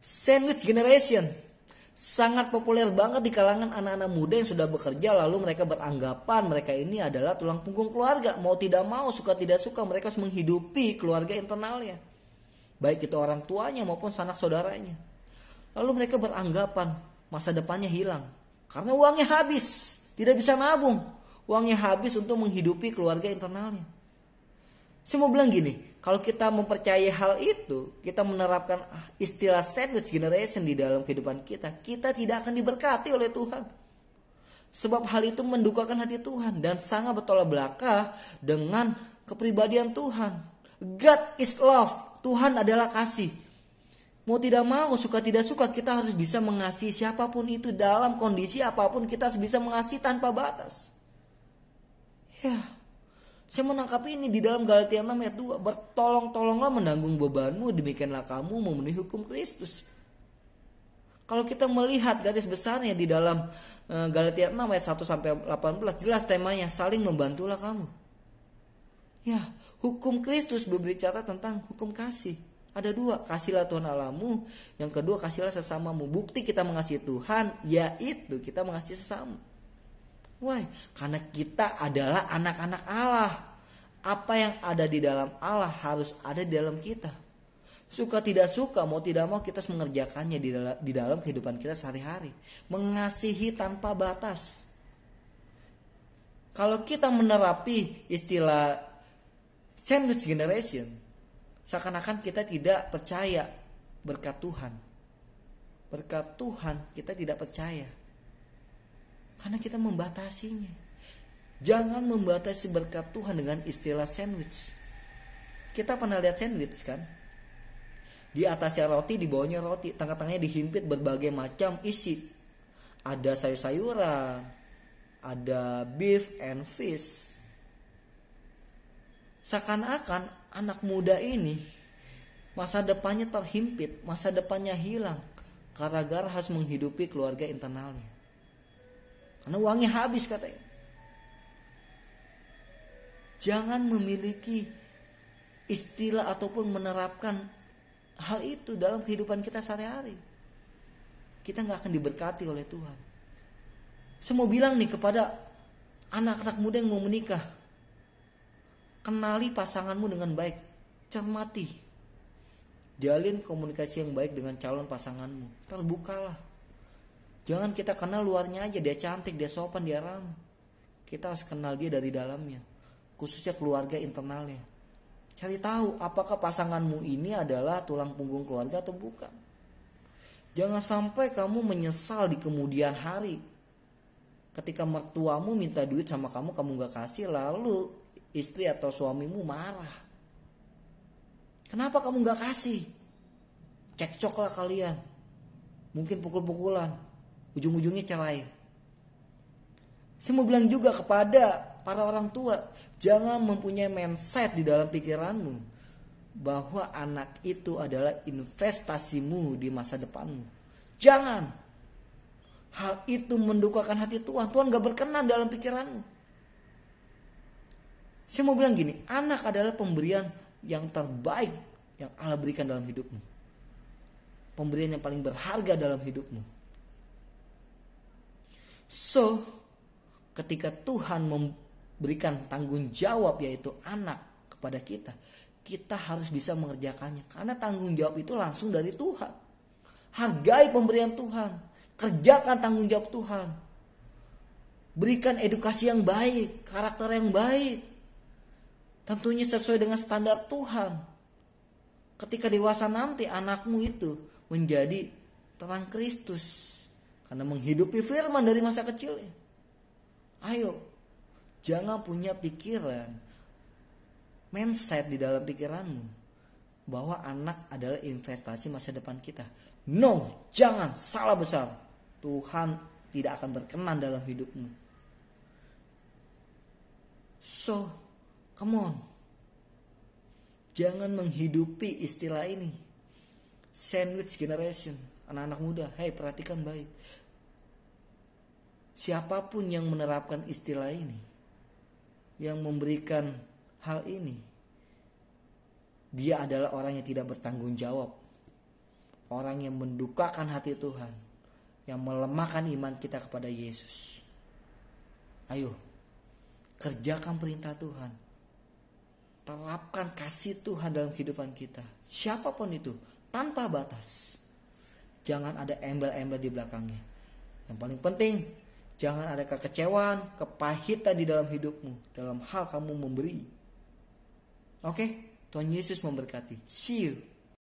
Sandwich generation sangat populer banget di kalangan anak-anak muda yang sudah bekerja, lalu mereka beranggapan mereka ini adalah tulang punggung keluarga. Mau tidak mau, suka tidak suka, mereka harus menghidupi keluarga internalnya, baik itu orang tuanya maupun sanak saudaranya. Lalu mereka beranggapan masa depannya hilang karena uangnya habis, tidak bisa nabung. Uangnya habis untuk menghidupi keluarga internalnya. Saya mau bilang gini, kalau kita mempercayai hal itu, kita menerapkan istilah sandwich generation di dalam kehidupan kita, kita tidak akan diberkati oleh Tuhan. Sebab hal itu mendukakan hati Tuhan dan sangat bertolak belakang dengan kepribadian Tuhan. God is love, Tuhan adalah kasih. Mau tidak mau, suka tidak suka, kita harus bisa mengasihi siapapun itu, dalam kondisi apapun kita harus bisa mengasihi tanpa batas. Ya, saya menangkap ini di dalam Galatia 6 ayat 2. Bertolong-tolonglah menanggung bebanmu, demikianlah kamu memenuhi hukum Kristus. Kalau kita melihat garis besarnya di dalam Galatia 6 ayat 1 sampai 18, jelas temanya, saling membantulah kamu. Ya, hukum Kristus berbicara tentang hukum kasih. Ada dua, kasihlah Tuhan Allahmu, yang kedua kasihlah sesamamu. Bukti kita mengasihi Tuhan yaitu kita mengasihi sesama. Why? Karena kita adalah anak-anak Allah. Apa yang ada di dalam Allah harus ada di dalam kita. Suka tidak suka, mau tidak mau kita harus mengerjakannya di dalam kehidupan kita sehari-hari. Mengasihi tanpa batas. Kalau kita menerapi istilah sandwich generation, seakan-akan kita tidak percaya berkat Tuhan. Berkat Tuhan kita tidak percaya. Karena kita membatasinya. Jangan membatasi berkat Tuhan dengan istilah sandwich. Kita pernah lihat sandwich kan? Di atasnya roti, di bawahnya roti, tengah-tengahnya dihimpit berbagai macam isi. Ada sayur-sayuran, ada beef and fish. Seakan-akan anak muda ini masa depannya terhimpit, masa depannya hilang gara-gara harus menghidupi keluarga internalnya. Karena uangnya habis katanya. Jangan memiliki istilah ataupun menerapkan hal itu dalam kehidupan kita sehari-hari. Kita gak akan diberkati oleh Tuhan. Saya mau bilang nih kepada anak-anak muda yang mau menikah. Kenali pasanganmu dengan baik. Cermati. Jalin komunikasi yang baik dengan calon pasanganmu. Terbukalah. Jangan kita kenal luarnya aja, dia cantik, dia sopan, dia ramah. Kita harus kenal dia dari dalamnya, khususnya keluarga internalnya. Cari tahu apakah pasanganmu ini adalah tulang punggung keluarga atau bukan. Jangan sampai kamu menyesal di kemudian hari. Ketika mertuamu minta duit sama kamu, kamu gak kasih, lalu istri atau suamimu marah. Kenapa kamu gak kasih? Cekcoklah kalian. Mungkin pukul-pukulan. Ujung-ujungnya cerai. Saya mau bilang juga kepada para orang tua, jangan mempunyai mindset di dalam pikiranmu bahwa anak itu adalah investasimu di masa depanmu. Jangan. Hal itu mendukakan hati Tuhan. Tuhan gak berkenan dalam pikiranmu. Saya mau bilang gini, anak adalah pemberian yang terbaik yang Allah berikan dalam hidupmu. Pemberian yang paling berharga dalam hidupmu. So, ketika Tuhan memberikan tanggung jawab yaitu anak kepada kita, kita harus bisa mengerjakannya. Karena tanggung jawab itu langsung dari Tuhan. Hargai pemberian Tuhan. Kerjakan tanggung jawab Tuhan. Berikan edukasi yang baik, karakter yang baik. Tentunya sesuai dengan standar Tuhan. Ketika dewasa nanti anakmu itu menjadi terang Kristus. Karena menghidupi firman dari masa kecilnya. Ayo, jangan punya pikiran, mindset di dalam pikiranmu bahwa anak adalah investasi masa depan kita. No, jangan, salah besar. Tuhan tidak akan berkenan dalam hidupmu. So, come on. Jangan menghidupi istilah ini. Sandwich generation. Anak-anak muda, hey, perhatikan baik. Siapapun yang menerapkan istilah ini, yang memberikan hal ini, dia adalah orang yang tidak bertanggung jawab. orang yang mendukakan hati Tuhan, yang melemahkan iman kita kepada Yesus. Ayo, kerjakan perintah Tuhan. Terapkan kasih Tuhan dalam kehidupan kita. Siapapun itu, tanpa batas. Jangan ada embel-embel di belakangnya. Yang paling penting, jangan ada kekecewaan, kepahitan di dalam hidupmu, dalam hal kamu memberi. Oke, Tuhan Yesus memberkati. See you.